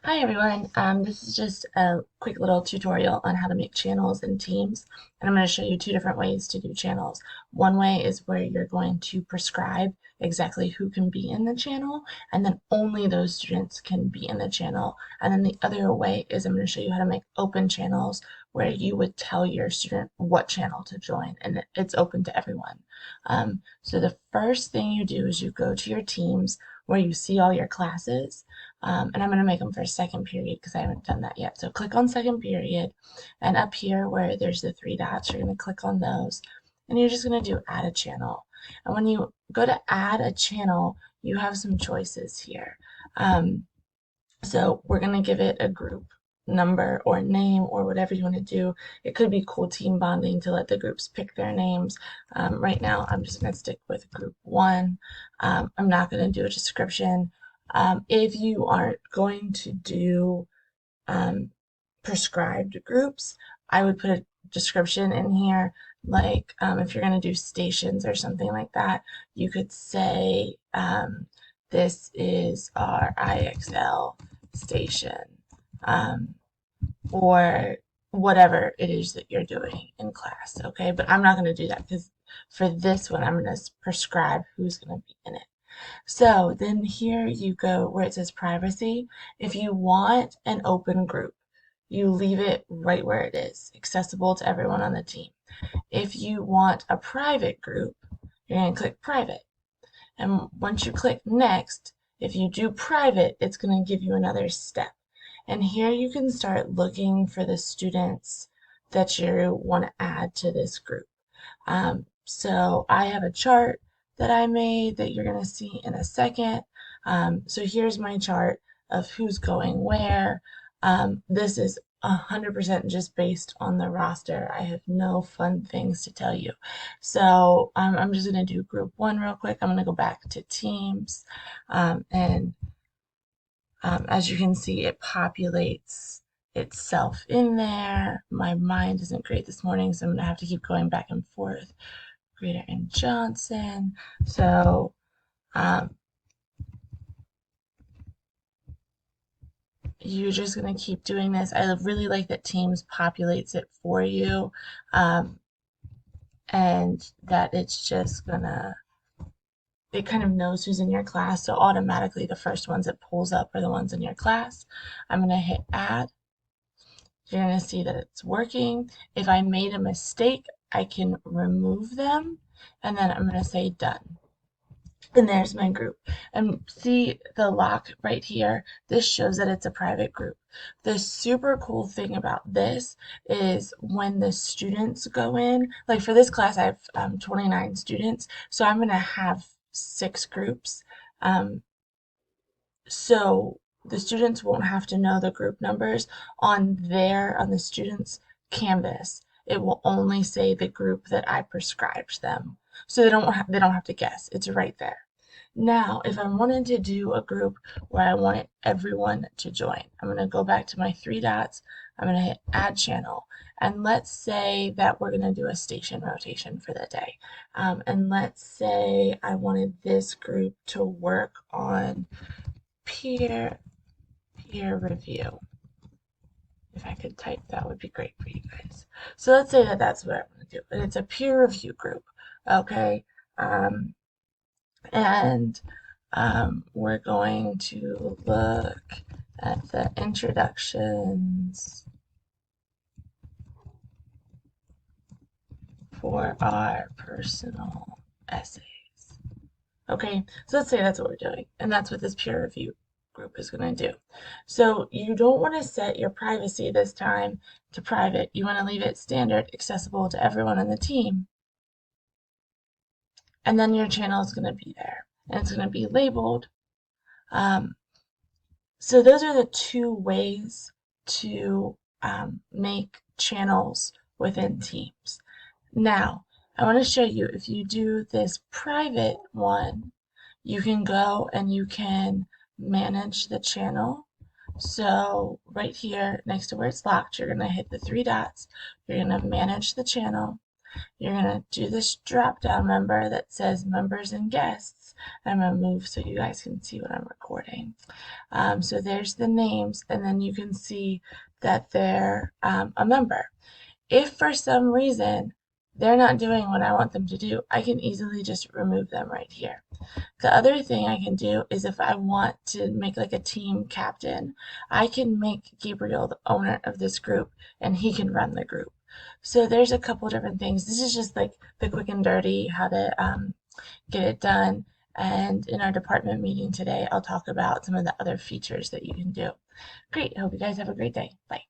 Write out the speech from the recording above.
Hi everyone. This is just a quick little tutorial on how to make channels in Teams, and I'm going to show you two different ways to do channels. One way is where you're going to prescribe exactly who can be in the channel, and then only those students can be in the channel. And then the other way is I'm going to show you how to make open channels where you would tell your student what channel to join, and it's open to everyone. So the first thing you do is you go to your Teams where you see all your classes. And I'm going to make them for second period because I haven't done that yet. So click on second period, and up here where there's the three dots, you're going to click on those, and you're just going to do add a channel. And when you go to add a channel, you have some choices here. So we're going to give it a group number or name or whatever you want to do. It could be cool team bonding to let the groups pick their names. Right now, I'm just going to stick with group one. I'm not going to do a description. If you aren't going to do um, prescribed groups, I would put a description in here. Like if you're going to do stations or something like that, you could say, this is our IXL station, um, or whatever it is that you're doing in class, okay? But I'm not going to do that because for this one, I'm going to prescribe who's going to be in it. So then here you go where it says privacy. If you want an open group, you leave it right where it is, accessible to everyone on the team. If you want a private group, you're going to click private. And once you click next, if you do private, it's going to give you another step. And here you can start looking for the students that you want to add to this group. So I have a chart that I made that you're going to see in a second. So here's my chart of who's going where. This is 100% just based on the roster. I have no fun things to tell you. So I'm just going to do group one real quick. I'm going to go back to teams. And as you can see, it populates itself in there. My mind isn't great this morning, so I'm going to have to keep going back and forth. Greater and Johnson. So you're just going to keep doing this. I really like that Teams populates it for you, and that it's just going to, it kind of knows who's in your class. So automatically the first ones it pulls up are the ones in your class. I'm going to hit add. You're going to see that it's working. If I made a mistake, I can remove them, and then I'm going to say done. And there's my group. And see the lock right here? This shows that it's a private group. The super cool thing about this is when the students go in, like for this class, I have 29 students, so I'm going to have 6 groups. So the students won't have to know the group numbers on the students' canvas. It will only say the group that I prescribed them. So they don't have to guess. It's right there. Now, if I wanted to do a group where I wanted everyone to join, I'm going to go back to my 3 dots. I'm going to hit add channel. And let's say that we're going to do a station rotation for the day. And let's say I wanted this group to work on peer review. If I could type, that would be great for you guys. So let's say that that's what I'm going to do. And it's a peer review group, okay? And we're going to look at the introductions for our personal essays. Okay, so let's say that's what we're doing, and that's what this peer review group is going to do. So you don't want to set your privacy this time to private. You want to leave it standard, accessible to everyone on the team. And then your channel is going to be there, and it's going to be labeled. So those are the 2 ways to make channels within Teams. Now, I want to show you if you do this private one, you can go and you can manage the channel. So right here next to where it's locked, you're going to hit the 3 dots. You're going to manage the channel. You're going to do this drop down member that says members and guests. I'm going to move so you guys can see what I'm recording. So there's the names, and then you can see that they're a member. If for some reason they're not doing what I want them to do, I can easily just remove them right here. The other thing I can do is if I want to make like a team captain, I can make Gabriel the owner of this group and he can run the group. So there's a couple different things. This is just like the quick and dirty, how to get it done. And in our department meeting today, I'll talk about some of the other features that you can do. Great. I hope you guys have a great day. Bye.